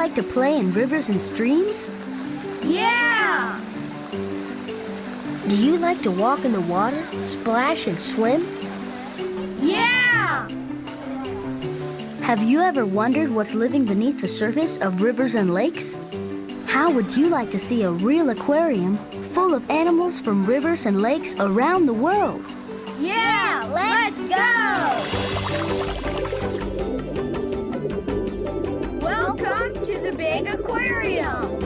like to play in rivers and streams? Yeah! Do you like to walk in the water, splash and swim? Yeah! Have you ever wondered what's living beneath the surface of rivers and lakes? How would you like to see a real aquarium full of animals from rivers and lakes around the world? Yeah! Let's go! Welcome to the big aquarium!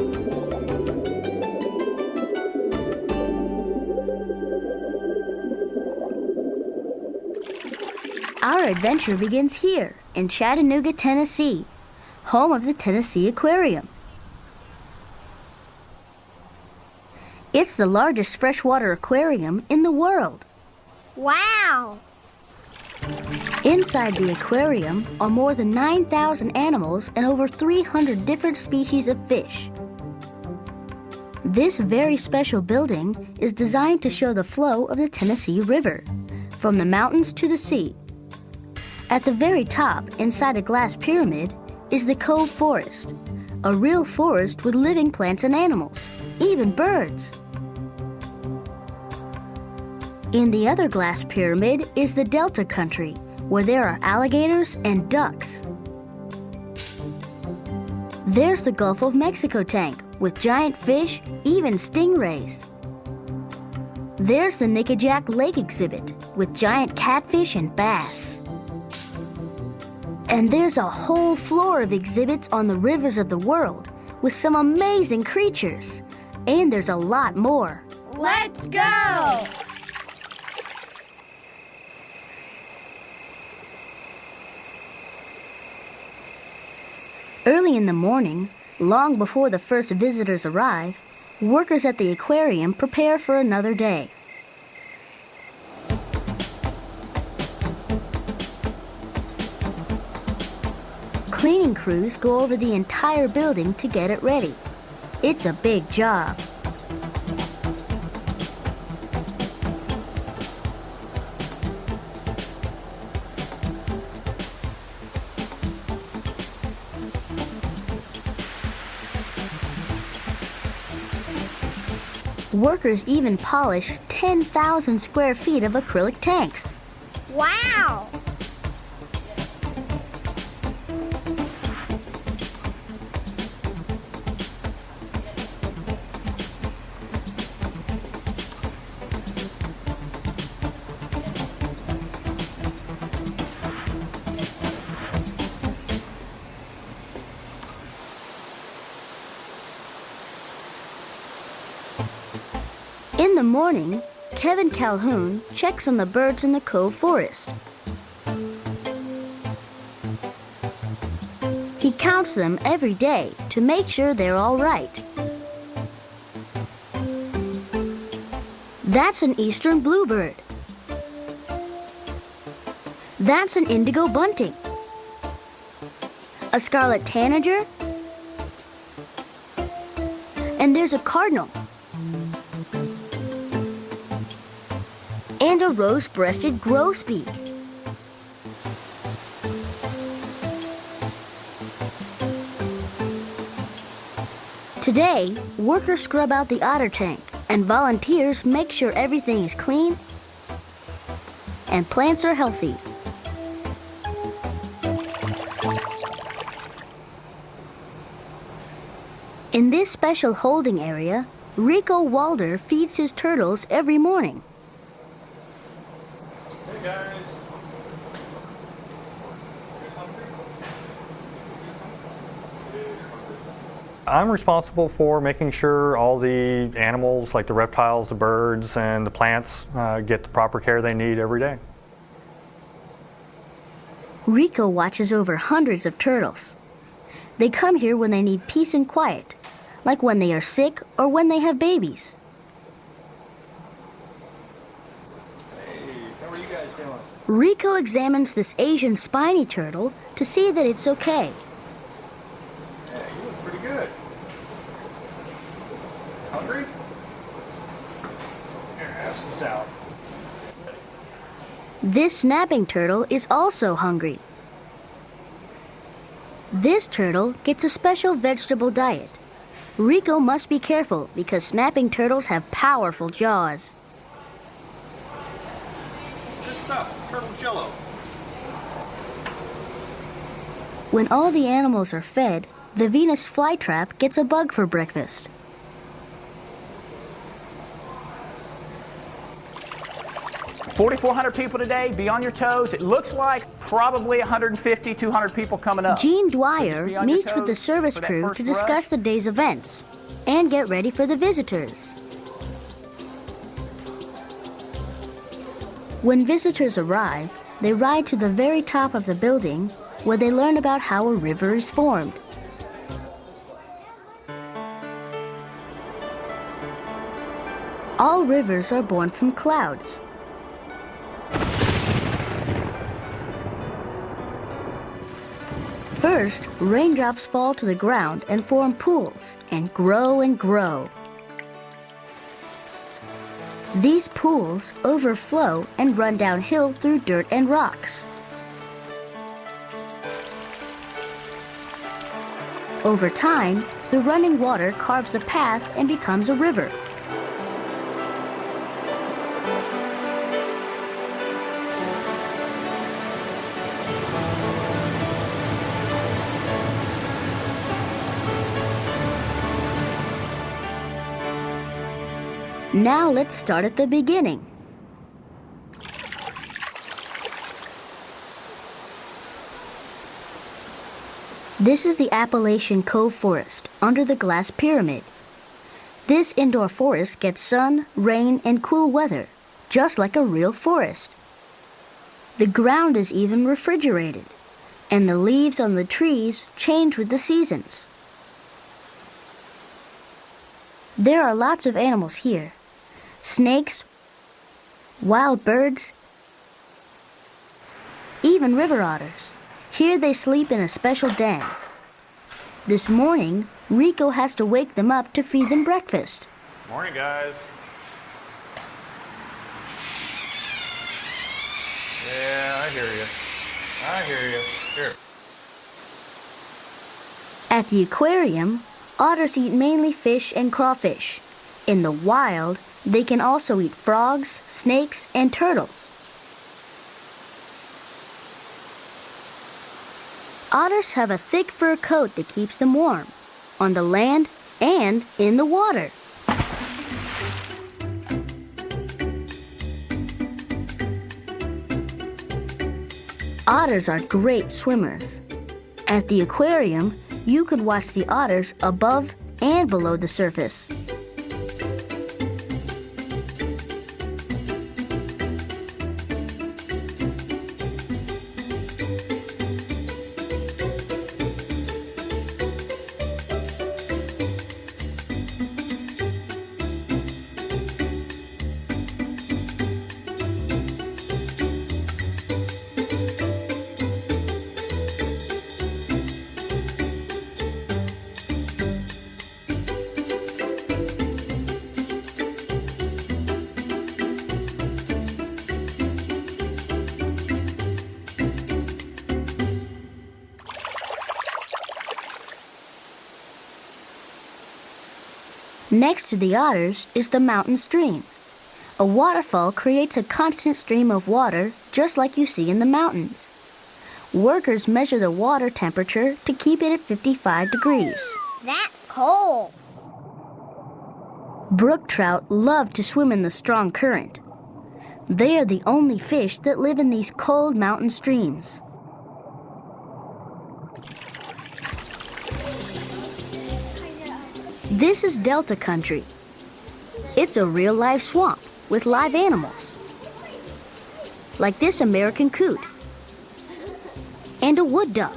Our adventure begins here in Chattanooga, Tennessee, home of the Tennessee Aquarium. It's the largest freshwater aquarium in the world. Wow! Inside the aquarium are more than 9,000 animals and over 300 different species of fish. This very special building is designed to show the flow of the Tennessee River, from the mountains to the sea. At the very top, inside a glass pyramid, is the Cove Forest, a real forest with living plants and animals, even birds. In the other glass pyramid is the Delta Country, where there are alligators and ducks. There's the Gulf of Mexico tank, with giant fish, even stingrays. There's the Nickajack Lake exhibit, with giant catfish and bass. And there's a whole floor of exhibits on the rivers of the world, with some amazing creatures. And there's a lot more. Let's go! Early in the morning, long before the first visitors arrive, workers at the aquarium prepare for another day. Cleaning crews go over the entire building to get it ready. It's a big job. Workers even polish 10,000 square feet of acrylic tanks. Wow! In the morning, Kevin Calhoun checks on the birds in the Cove Forest. He counts them every day to make sure they're all right. That's an eastern bluebird. That's an indigo bunting. A scarlet tanager. And there's a cardinal. And a rose-breasted grosbeak. Today, workers scrub out the otter tank, and volunteers make sure everything is clean and plants are healthy. In this special holding area, Rico Walder feeds his turtles every morning. Guys. I'm responsible for making sure all the animals, like the reptiles, the birds, and the plants, get the proper care they need every day. Rico watches over hundreds of turtles. They come here when they need peace and quiet, like when they are sick or when they have babies. Rico examines this Asian spiny turtle to see that it's okay. Yeah, you look pretty good. Hungry? Here, have some salad. This snapping turtle is also hungry. This turtle gets a special vegetable diet. Rico must be careful because snapping turtles have powerful jaws. Good stuff. Turtle jello. When all the animals are fed, the Venus flytrap gets a bug for breakfast. 4,400 people today. Be on your toes. It looks like probably 150, 200 people coming up. Gene Dwyer meets with the service crew to discuss the day's events and get ready for the visitors. When visitors arrive, they ride to the very top of the building where they learn about how a river is formed. All rivers are born from clouds. First, raindrops fall to the ground and form pools and grow and grow. These pools overflow and run downhill through dirt and rocks. Over time, the running water carves a path and becomes a river. Now let's start at the beginning. This is the Appalachian Cove Forest under the glass pyramid. This indoor forest gets sun, rain, and cool weather, just like a real forest. The ground is even refrigerated, and the leaves on the trees change with the seasons. There are lots of animals here. Snakes, wild birds, even river otters. Here they sleep in a special den. This morning, Rico has to wake them up to feed them breakfast. Morning, guys. Yeah, I hear you. I hear you. Here. At the aquarium, otters eat mainly fish and crawfish. In the wild, they can also eat frogs, snakes, and turtles. Otters have a thick fur coat that keeps them warm, on the land and in the water. Otters are great swimmers. At the aquarium, you could watch the otters above and below the surface. Next to the otters is the mountain stream. A waterfall creates a constant stream of water just like you see in the mountains. Workers measure the water temperature to keep it at 55 degrees. That's cold. Brook trout love to swim in the strong current. They are the only fish that live in these cold mountain streams. This is Delta country. It's a real live swamp with live animals, like this American coot and a wood duck.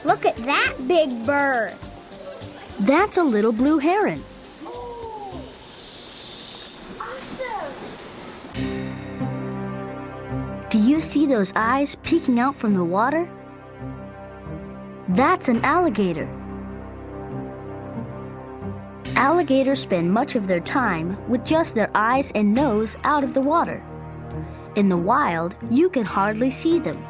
Look at that big bird. That's a little blue heron. Do you see those eyes peeking out from the water? That's an alligator. Alligators spend much of their time with just their eyes and nose out of the water. In the wild, you can hardly see them.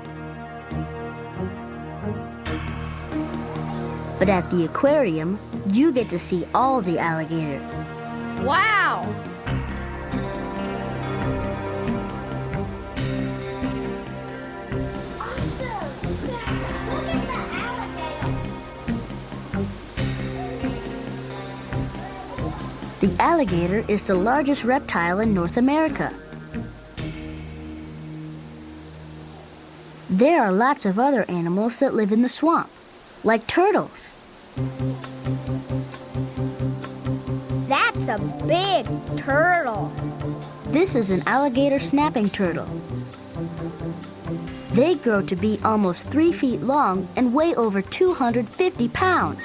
But at the aquarium, you get to see all the alligator. Wow! The alligator is the largest reptile in North America. There are lots of other animals that live in the swamp, like turtles. That's a big turtle. This is an alligator snapping turtle. They grow to be almost 3 feet long and weigh over 250 pounds.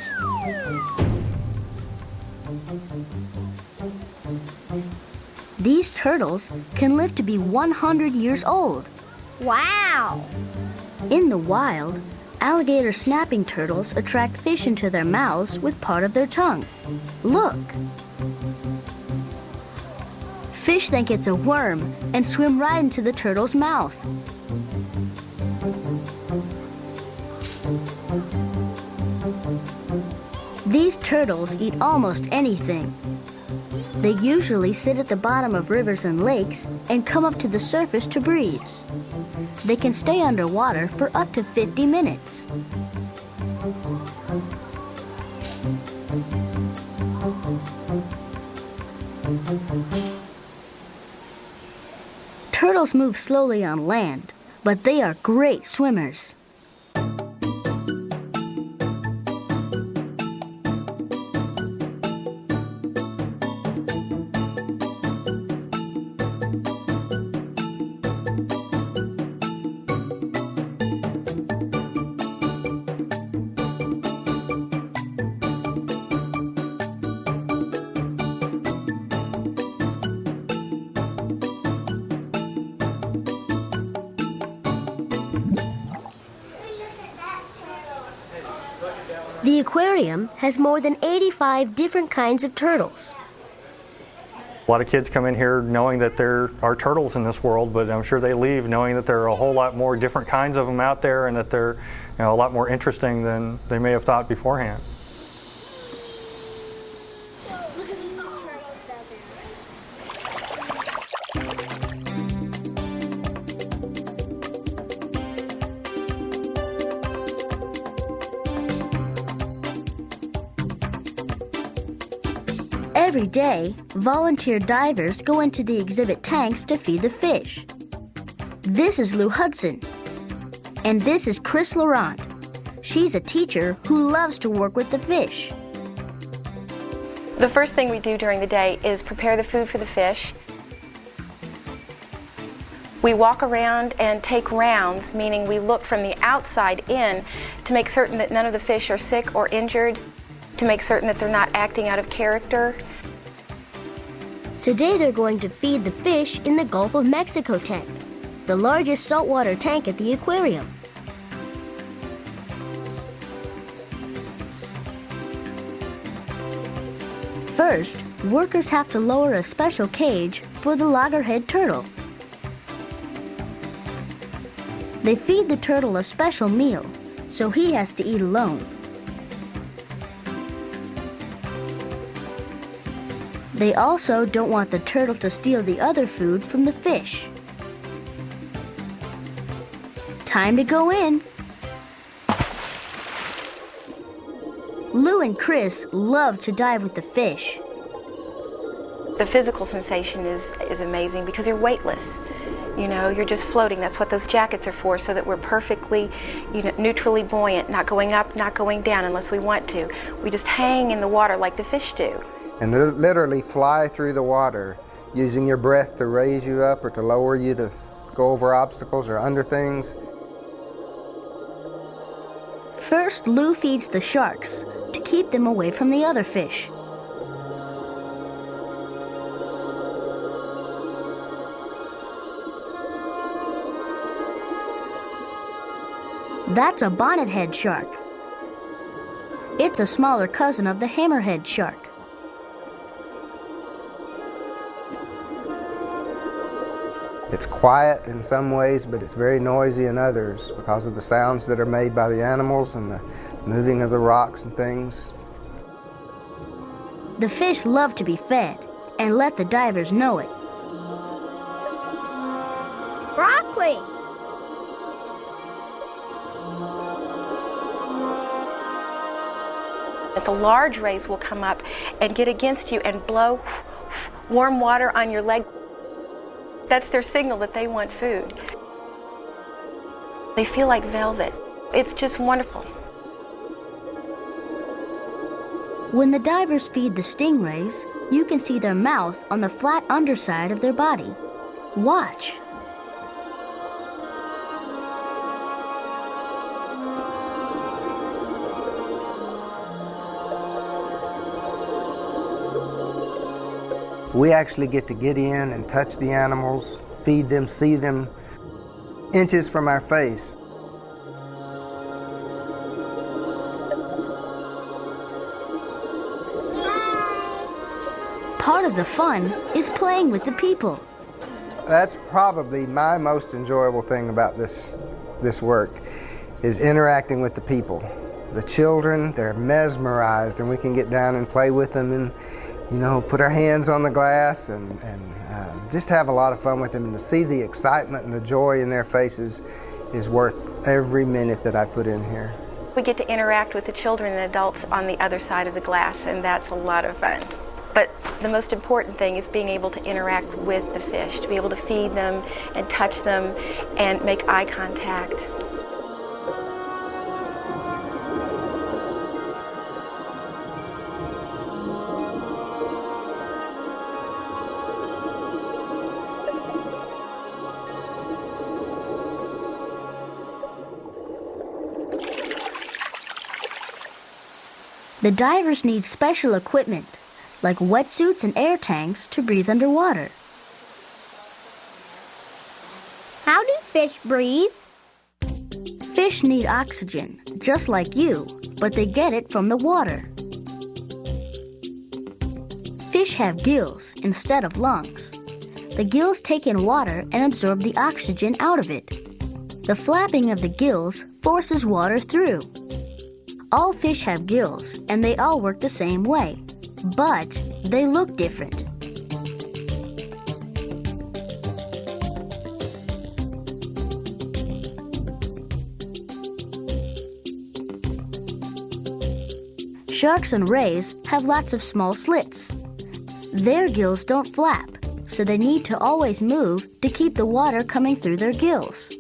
These turtles can live to be 100 years old. Wow! In the wild, alligator snapping turtles attract fish into their mouths with part of their tongue. Look! Fish think it's a worm and swim right into the turtle's mouth. These turtles eat almost anything. They usually sit at the bottom of rivers and lakes and come up to the surface to breathe. They can stay underwater for up to 50 minutes. Turtles move slowly on land, but they are great swimmers. The aquarium has more than 85 different kinds of turtles. A lot of kids come in here knowing that there are turtles in this world, but I'm sure they leave knowing that there are a whole lot more different kinds of them out there and that they're a lot more interesting than they may have thought beforehand. Look at these two turtles down there. Every day, volunteer divers go into the exhibit tanks to feed the fish. This is Lou Hudson. And this is Chris Laurent. She's a teacher who loves to work with the fish. The first thing we do during the day is prepare the food for the fish. We walk around and take rounds, meaning we look from the outside in to make certain that none of the fish are sick or injured, to make certain that they're not acting out of character. Today they're going to feed the fish in the Gulf of Mexico tank, the largest saltwater tank at the aquarium. First, workers have to lower a special cage for the loggerhead turtle. They feed the turtle a special meal, so he has to eat alone. They also don't want the turtle to steal the other food from the fish. Time to go in. Lou and Chris love to dive with the fish. The physical sensation is amazing because you're weightless. You know, you're just floating. That's what those jackets are for, so that we're perfectly, neutrally buoyant, not going up, not going down unless we want to. We just hang in the water like the fish do. And literally fly through the water, using your breath to raise you up or to lower you to go over obstacles or under things. First, Lou feeds the sharks to keep them away from the other fish. That's a bonnethead shark. It's a smaller cousin of the hammerhead shark. It's quiet in some ways, but it's very noisy in others because of the sounds that are made by the animals and the moving of the rocks and things. The fish love to be fed and let the divers know it. Broccoli. The large rays will come up and get against you and blow warm water on your leg. That's their signal that they want food. They feel like velvet. It's just wonderful. When the divers feed the stingrays, you can see their mouth on the flat underside of their body. Watch. We actually get to get in and touch the animals, feed them, see them inches from our face. Part of the fun is playing with the people. That's probably my most enjoyable thing about this work, is interacting with the people. The children, they're mesmerized, and we can get down and play with them and, you know, put our hands on the glass and just have a lot of fun with them. And to see the excitement and the joy in their faces is worth every minute that I put in here. We get to interact with the children and adults on the other side of the glass, and that's a lot of fun. But the most important thing is being able to interact with the fish, to be able to feed them and touch them and make eye contact. The divers need special equipment, like wetsuits and air tanks to breathe underwater. How do fish breathe? Fish need oxygen, just like you, but they get it from the water. Fish have gills instead of lungs. The gills take in water and absorb the oxygen out of it. The flapping of the gills forces water through. All fish have gills, and they all work the same way, but they look different. Sharks and rays have lots of small slits. Their gills don't flap, so they need to always move to keep the water coming through their gills.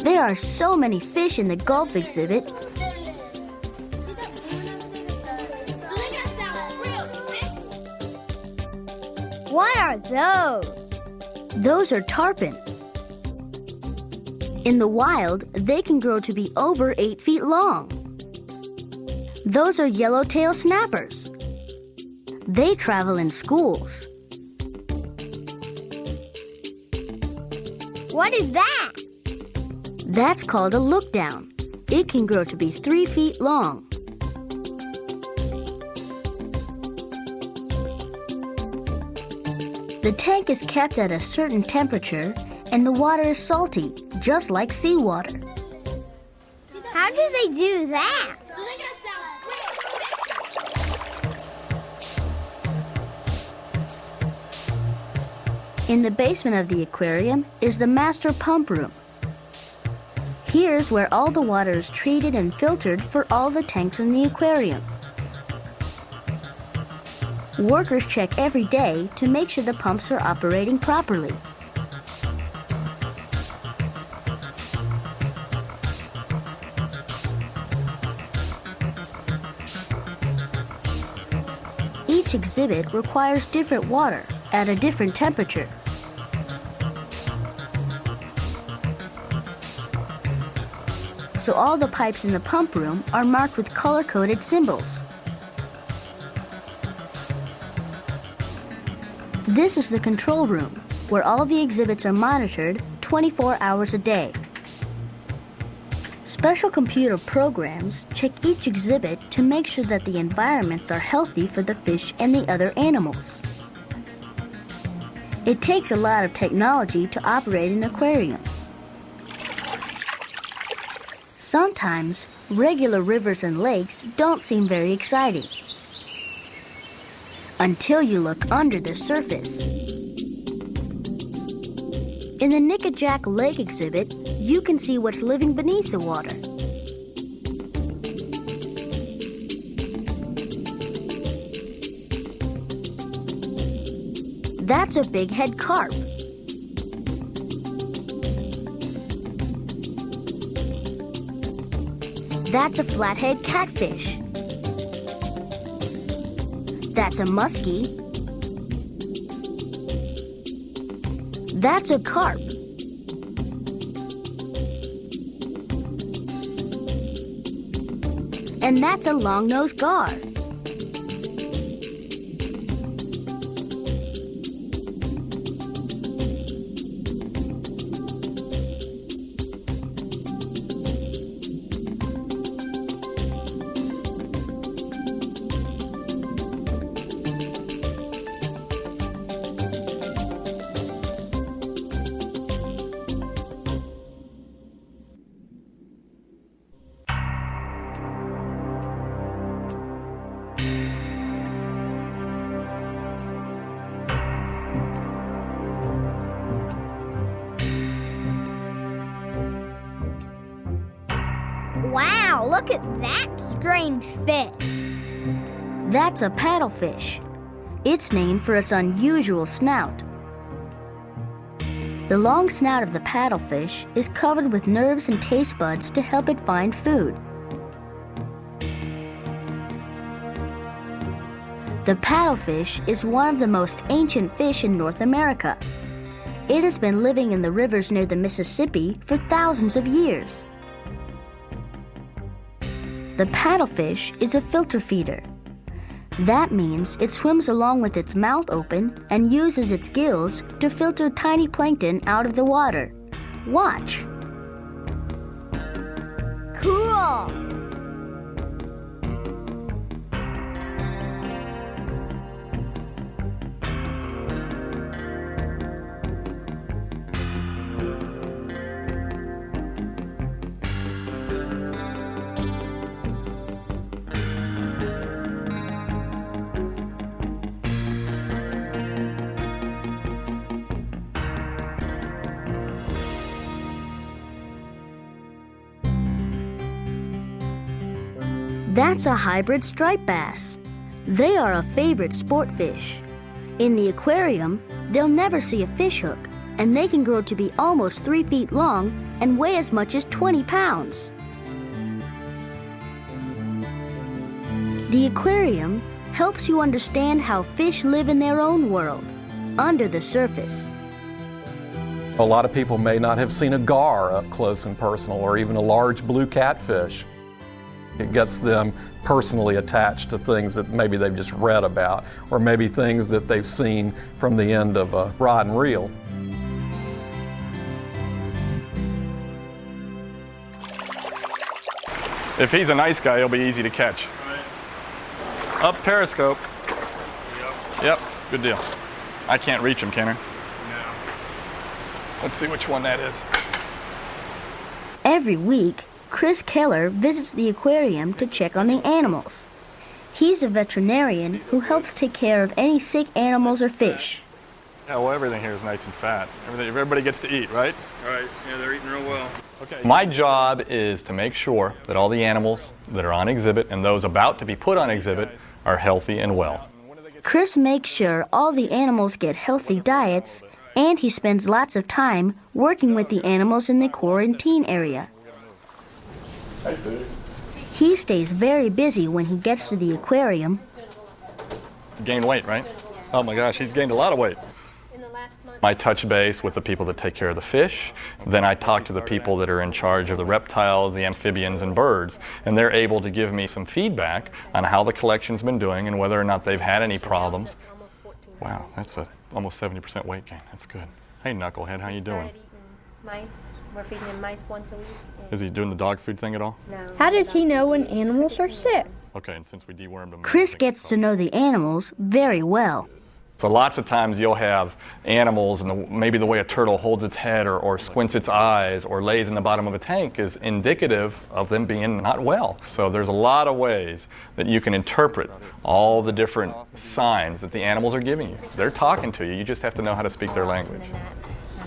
There are so many fish in the Gulf exhibit. What are those? Those are tarpon. In the wild, they can grow to be over 8 feet long. Those are yellowtail snappers. They travel in schools. What is that? That's called a lookdown. It can grow to be 3 feet long. The tank is kept at a certain temperature, and the water is salty, just like seawater. How do they do that? In the basement of the aquarium is the master pump room. Here's where all the water is treated and filtered for all the tanks in the aquarium. Workers check every day to make sure the pumps are operating properly. Each exhibit requires different water at a different temperature. So all the pipes in the pump room are marked with color-coded symbols. This is the control room, where all the exhibits are monitored 24 hours a day. Special computer programs check each exhibit to make sure that the environments are healthy for the fish and the other animals. It takes a lot of technology to operate an aquarium. Sometimes, regular rivers and lakes don't seem very exciting until you look under the surface. In the Nickajack Lake exhibit, you can see what's living beneath the water. That's a bighead carp. That's a flathead catfish. That's a muskie. That's a carp. And that's a long-nosed gar. Wow, look at that strange fish. That's a paddlefish. It's named for its unusual snout. The long snout of the paddlefish is covered with nerves and taste buds to help it find food. The paddlefish is one of the most ancient fish in North America. It has been living in the rivers near the Mississippi for thousands of years. The paddlefish is a filter feeder. That means it swims along with its mouth open and uses its gills to filter tiny plankton out of the water. Watch. Cool. That's a hybrid striped bass. They are a favorite sport fish. In the aquarium, they'll never see a fish hook, and they can grow to be almost 3 feet long and weigh as much as 20 pounds. The aquarium helps you understand how fish live in their own world, under the surface. A lot of people may not have seen a gar up close and personal, or even a large blue catfish. It gets them personally attached to things that maybe they've just read about, or maybe things that they've seen from the end of a rod and reel. If he's a nice guy, he'll be easy to catch. Right. Up periscope. Yep, good deal. I can't reach him, can I? No. Let's see which one that is. Every week, Chris Keller visits the aquarium to check on the animals. He's a veterinarian who helps take care of any sick animals or fish. Yeah, well, everything here is nice and fat. Everybody gets to eat, right? Right, yeah, they're eating real well. Okay. My job is to make sure that all the animals that are on exhibit and those about to be put on exhibit are healthy and well. Chris makes sure all the animals get healthy diets, and he spends lots of time working with the animals in the quarantine area. He stays very busy when he gets to the aquarium. Gained weight, right? Oh my gosh, he's gained a lot of weight. I touch base with the people that take care of the fish. Then I talk to the people that are in charge of the reptiles, the amphibians, and birds. And they're able to give me some feedback on how the collection's been doing and whether or not they've had any problems. Wow, that's almost 70% weight gain. That's good. Hey, Knucklehead, how you doing? Mice. We're feeding him mice once a week. Is he doing the dog food thing at all? No. How does he know when animals are sick? Okay, and since we dewormed him... Chris gets to know the animals very well. So lots of times you'll have animals, and maybe the way a turtle holds its head or squints its eyes or lays in the bottom of a tank is indicative of them being not well. So there's a lot of ways that you can interpret all the different signs that the animals are giving you. They're talking to you. You just have to know how to speak their language.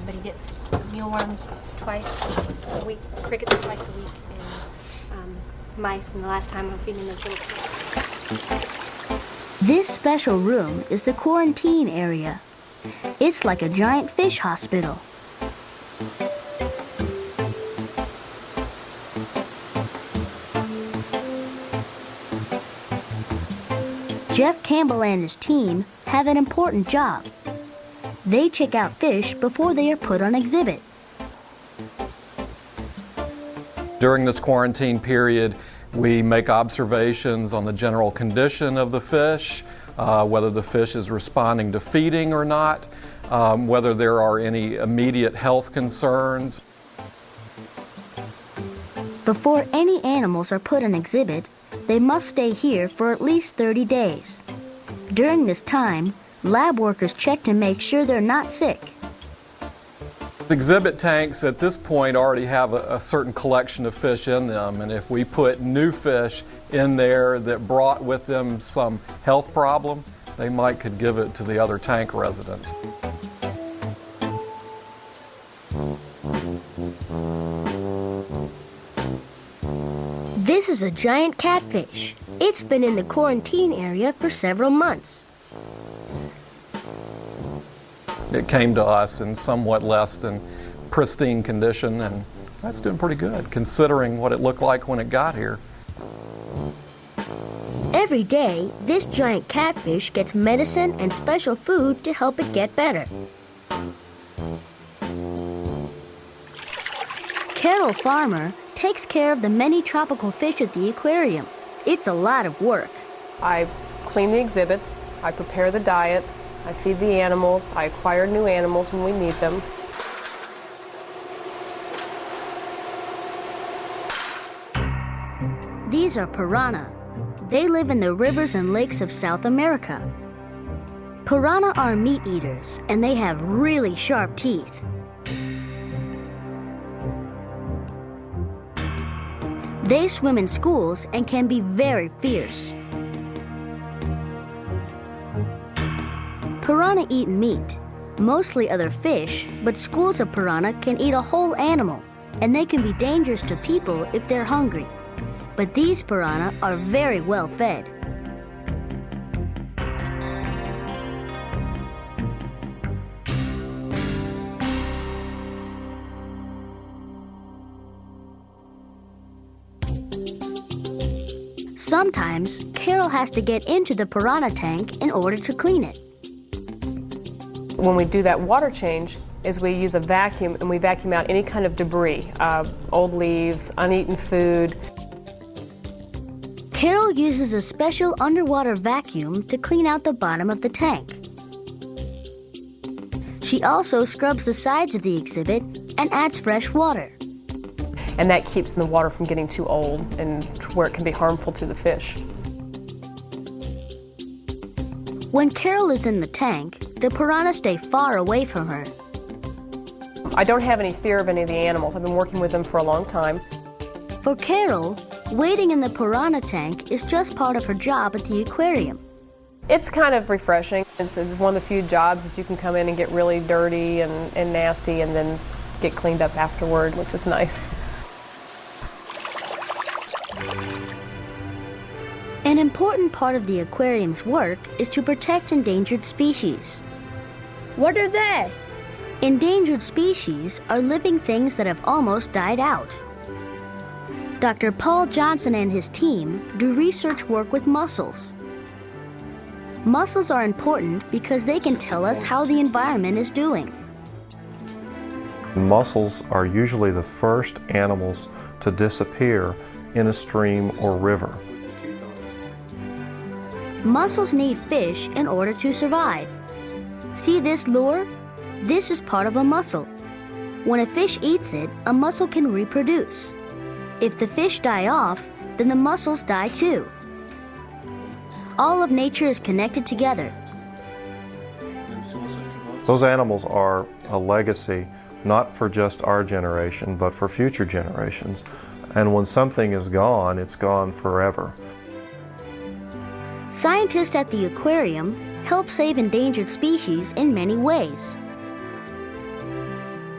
But he gets mealworms twice a week, crickets twice a week, and mice, and the last time I'm feeding those little kids. This special room is the quarantine area. It's like a giant fish hospital. Jeff Campbell and his team have an important job. They check out fish before they are put on exhibit. During this quarantine period, we make observations on the general condition of the fish, whether the fish is responding to feeding or not, whether there are any immediate health concerns. Before any animals are put on exhibit, they must stay here for at least 30 days. During this time, lab workers check to make sure they're not sick. Exhibit tanks at this point already have a certain collection of fish in them, and if we put new fish in there that brought with them some health problem, they could give it to the other tank residents. This is a giant catfish. It's been in the quarantine area for several months. It came to us in somewhat less than pristine condition, and that's doing pretty good considering what it looked like when it got here. Every day, this giant catfish gets medicine and special food to help it get better. Carol Farmer takes care of the many tropical fish at the aquarium. It's a lot of work. I clean the exhibits, I prepare the diets, I feed the animals, I acquire new animals when we need them. These are piranha. They live in the rivers and lakes of South America. Piranha are meat eaters, and they have really sharp teeth. They swim in schools and can be very fierce. Piranha eat meat, mostly other fish, but schools of piranha can eat a whole animal, and they can be dangerous to people if they're hungry. But these piranha are very well fed. Sometimes, Carol has to get into the piranha tank in order to clean it. When we do that water change, is we use a vacuum and we vacuum out any kind of debris, old leaves, uneaten food. Carol uses a special underwater vacuum to clean out the bottom of the tank. She also scrubs the sides of the exhibit and adds fresh water. And that keeps the water from getting too old and where it can be harmful to the fish. When Carol is in the tank, the piranha stay far away from her. I don't have any fear of any of the animals. I've been working with them for a long time. For Carol, waiting in the piranha tank is just part of her job at the aquarium. It's kind of refreshing. It's one of the few jobs that you can come in and get really dirty and nasty and then get cleaned up afterward, which is nice. An important part of the aquarium's work is to protect endangered species. What are they? Endangered species are living things that have almost died out. Dr. Paul Johnson and his team do research work with mussels. Mussels are important because they can tell us how the environment is doing. Mussels are usually the first animals to disappear in a stream or river. Mussels need fish in order to survive. See this lure? This is part of a mussel. When a fish eats it, a mussel can reproduce. If the fish die off, then the mussels die too. All of nature is connected together. Those animals are a legacy, not for just our generation, but for future generations. And when something is gone, it's gone forever. Scientists at the aquarium help save endangered species in many ways.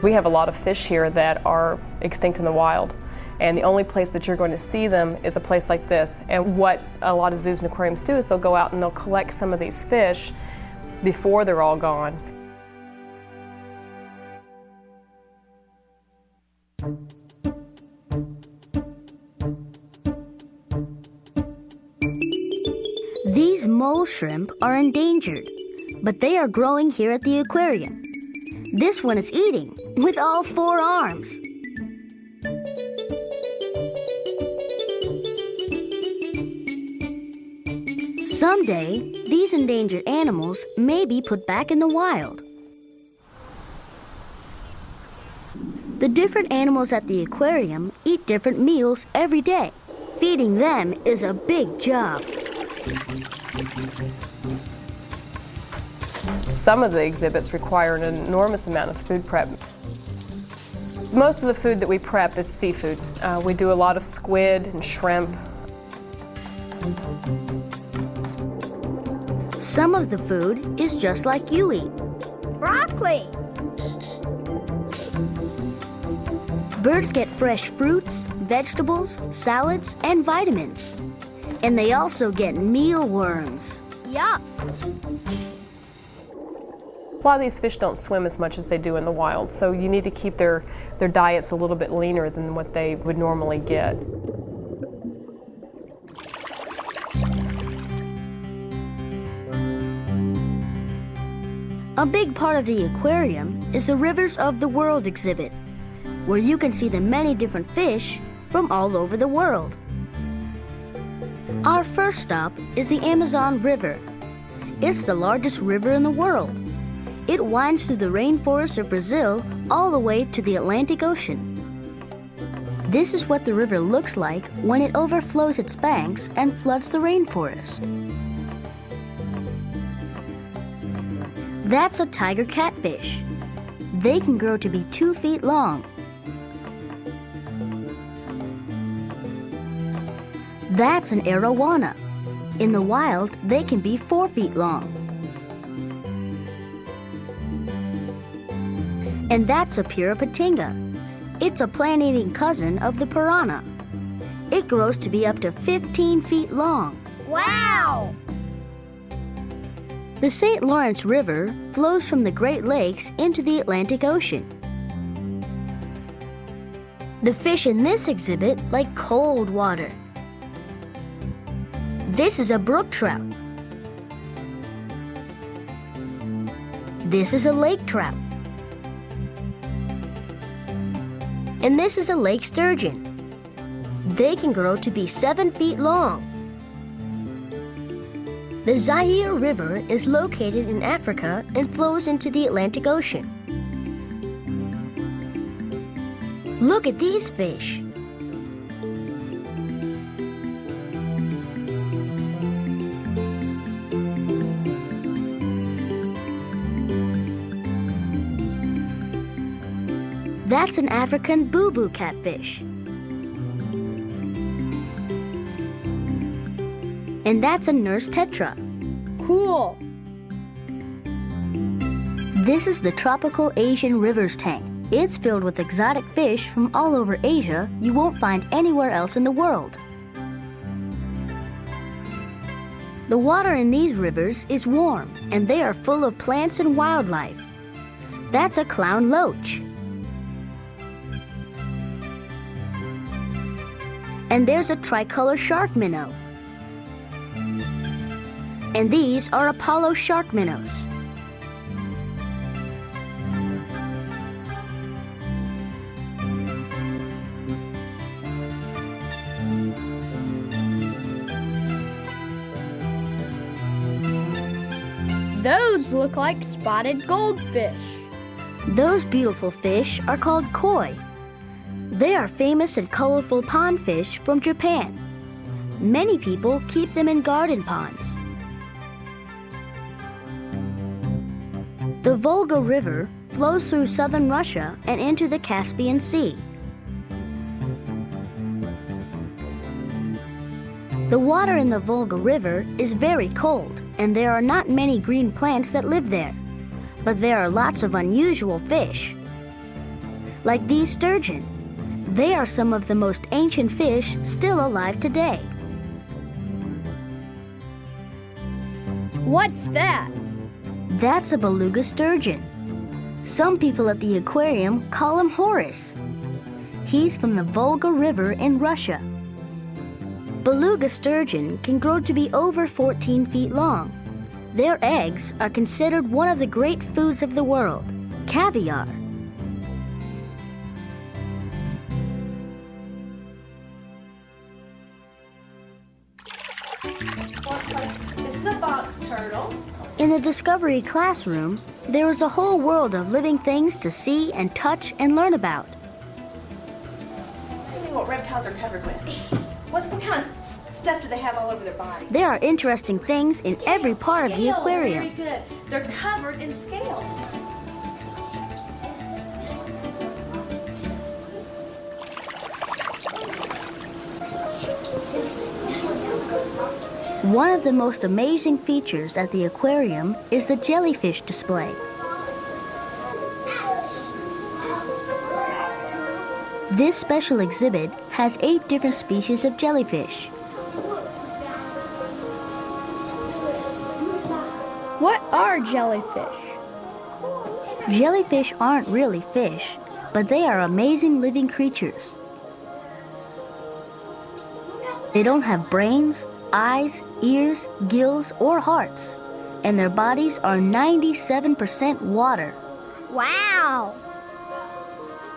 We have a lot of fish here that are extinct in the wild, and the only place that you're going to see them is a place like this. And what a lot of zoos and aquariums do is they'll go out and they'll collect some of these fish before they're all gone. These mole shrimp are endangered, but they are growing here at the aquarium. This one is eating with all 4 arms. Someday, these endangered animals may be put back in the wild. The different animals at the aquarium eat different meals every day. Feeding them is a big job. Some of the exhibits require an enormous amount of food prep. Most of the food that we prep is seafood. We do a lot of squid and shrimp. Some of the food is just like you eat. Broccoli. Birds get fresh fruits, vegetables, salads, and vitamins. And they also get mealworms. Yuck. A lot of these fish don't swim as much as they do in the wild, so you need to keep their diets a little bit leaner than what they would normally get. A big part of the aquarium is the Rivers of the World exhibit, where you can see the many different fish from all over the world. Our first stop is the Amazon River. It's the largest river in the world. It winds through the rainforests of Brazil all the way to the Atlantic Ocean. This is what the river looks like when it overflows its banks and floods the rainforest. That's a tiger catfish. They can grow to be 2 feet long. That's an arowana. In the wild, they can be 4 feet long. And that's a pirapatinga. It's a plant-eating cousin of the piranha. It grows to be up to 15 feet long. Wow! The St. Lawrence River flows from the Great Lakes into the Atlantic Ocean. The fish in this exhibit like cold water. This is a brook trout. This is a lake trout. And this is a lake sturgeon. They can grow to be 7 feet long. The Zaire River is located in Africa and flows into the Atlantic Ocean. Look at these fish. That's an African boo-boo catfish. And that's a nurse tetra. Cool. This is the tropical Asian rivers tank. It's filled with exotic fish from all over Asia you won't find anywhere else in the world. The water in these rivers is warm, and they are full of plants and wildlife. That's a clown loach. And there's a tricolor shark minnow. And these are Apollo shark minnows. Those look like spotted goldfish. Those beautiful fish are called koi. They are famous and colorful pond fish from Japan. Many people keep them in garden ponds. The Volga River flows through southern Russia and into the Caspian Sea. The water in the Volga River is very cold, and there are not many green plants that live there. But there are lots of unusual fish, like these sturgeon. They are some of the most ancient fish still alive today. What's that? That's a beluga sturgeon. Some people at the aquarium call him Horace. He's from the Volga River in Russia. Beluga sturgeon can grow to be over 14 feet long. Their eggs are considered one of the great foods of the world, caviar. This is a box turtle. In the Discovery classroom, there is a whole world of living things to see and touch and learn about. Tell me what reptiles are covered with. What kind of stuff do they have all over their body? There are interesting things in every part of the aquarium. Very good. They're covered in scales. One of the most amazing features at the aquarium is the jellyfish display. This special exhibit has 8 different species of jellyfish. What are jellyfish? Jellyfish aren't really fish, but they are amazing living creatures. They don't have brains, eyes, ears, gills, or hearts, and their bodies are 97% water. Wow!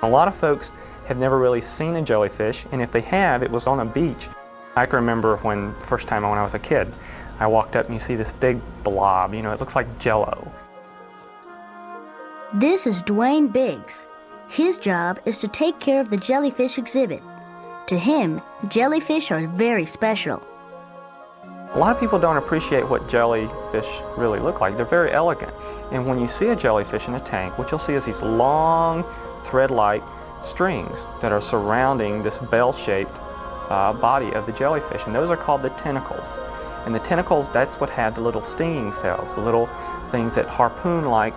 A lot of folks have never really seen a jellyfish, and if they have, it was on a beach. I can remember first time when I was a kid, I walked up and you see this big blob, it looks like Jell-O. This is Dwayne Biggs. His job is to take care of the jellyfish exhibit. To him, jellyfish are very special. A lot of people don't appreciate what jellyfish really look like. They're very elegant. And when you see a jellyfish in a tank, what you'll see is these long, thread-like strings that are surrounding this bell-shaped body of the jellyfish, and those are called the tentacles. And the tentacles, that's what had the little stinging cells, the little things that harpoon-like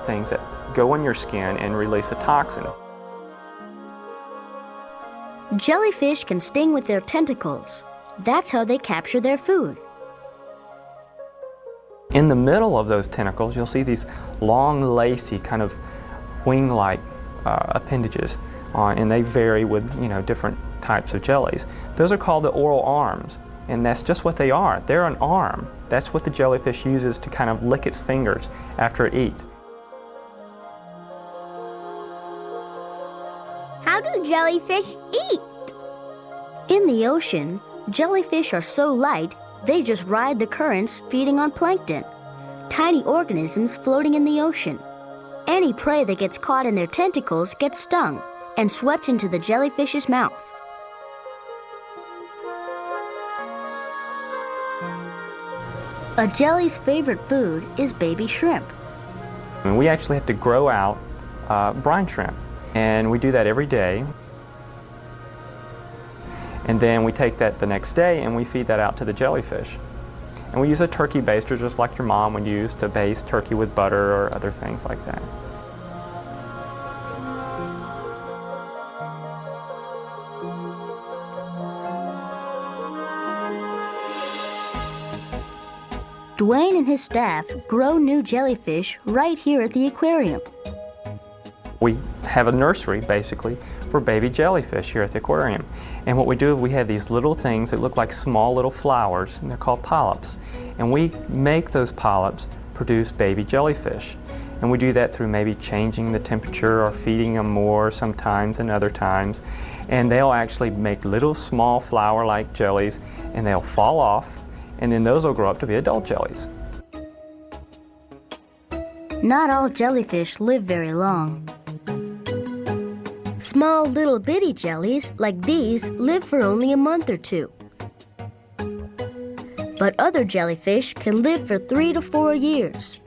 things that go in your skin and release a toxin. Jellyfish can sting with their tentacles. That's how they capture their food. In the middle of those tentacles, you'll see these long, lacy, kind of wing-like appendages, and they vary with different types of jellies. Those are called the oral arms, and that's just what they are. They're an arm. That's what the jellyfish uses to kind of lick its fingers after it eats. How do jellyfish eat? In the ocean, jellyfish are so light, they just ride the currents feeding on plankton, tiny organisms floating in the ocean. Any prey that gets caught in their tentacles gets stung and swept into the jellyfish's mouth. A jelly's favorite food is baby shrimp. And we actually have to grow out brine shrimp, and we do that every day. And then we take that the next day and we feed that out to the jellyfish. And we use a turkey baster just like your mom would use to baste turkey with butter or other things like that. Dwayne and his staff grow new jellyfish right here at the aquarium. We have a nursery, basically, for baby jellyfish here at the aquarium. And what we do, we have these little things that look like small little flowers, and they're called polyps. And we make those polyps produce baby jellyfish. And we do that through maybe changing the temperature or feeding them more sometimes and other times. And they'll actually make little small flower-like jellies, and they'll fall off, and then those will grow up to be adult jellies. Not all jellyfish live very long. Small little bitty jellies like these live for only a month or two. But other jellyfish can live for 3 to 4 years.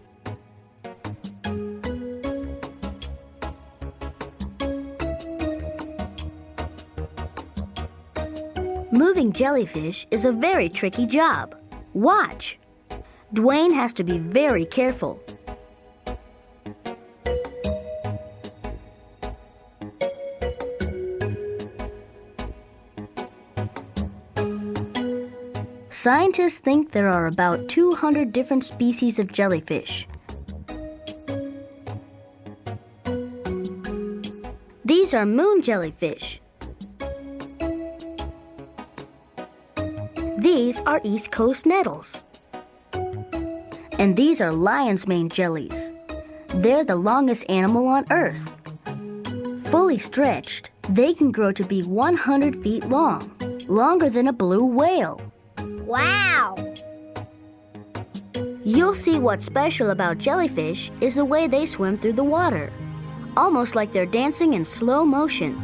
Moving jellyfish is a very tricky job. Watch! Dwayne has to be very careful. Scientists think there are about 200 different species of jellyfish. These are moon jellyfish. These are East Coast nettles. And these are lion's mane jellies. They're the longest animal on Earth. Fully stretched, they can grow to be 100 feet long, longer than a blue whale. Wow! You'll see what's special about jellyfish is the way they swim through the water, almost like they're dancing in slow motion.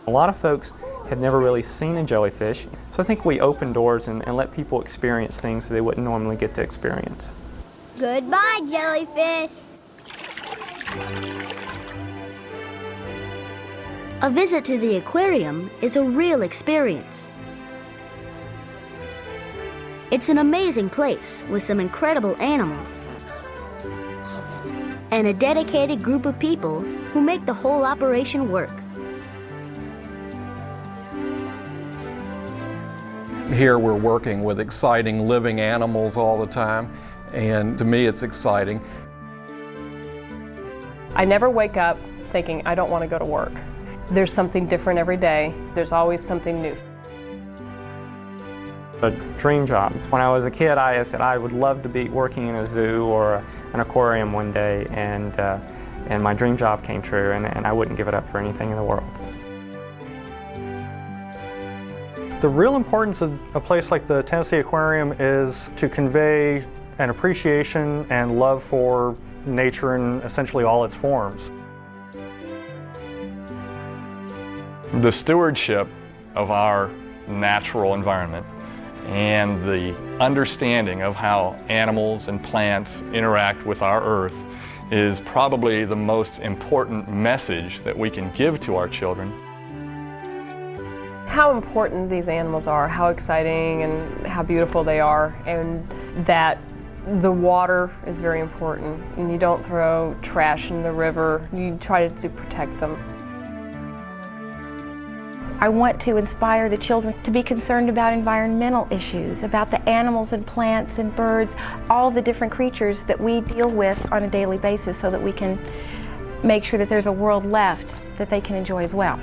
A lot of folks have never really seen a jellyfish, so I think we open doors and let people experience things that they wouldn't normally get to experience. Goodbye, jellyfish. A visit to the aquarium is a real experience. It's an amazing place with some incredible animals and a dedicated group of people who make the whole operation work. Here we're working with exciting living animals all the time, and to me it's exciting. I never wake up thinking I don't want to go to work. There's something different every day. There's always something new. A dream job. When I was a kid, I said I would love to be working in a zoo or an aquarium one day, and my dream job came true, and I wouldn't give it up for anything in the world. The real importance of a place like the Tennessee Aquarium is to convey an appreciation and love for nature in essentially all its forms. The stewardship of our natural environment and the understanding of how animals and plants interact with our earth is probably the most important message that we can give to our children. How important these animals are, how exciting and how beautiful they are, and that the water is very important, and you don't throw trash in the river. You try to protect them. I want to inspire the children to be concerned about environmental issues, about the animals and plants and birds, all the different creatures that we deal with on a daily basis, so that we can make sure that there's a world left that they can enjoy as well.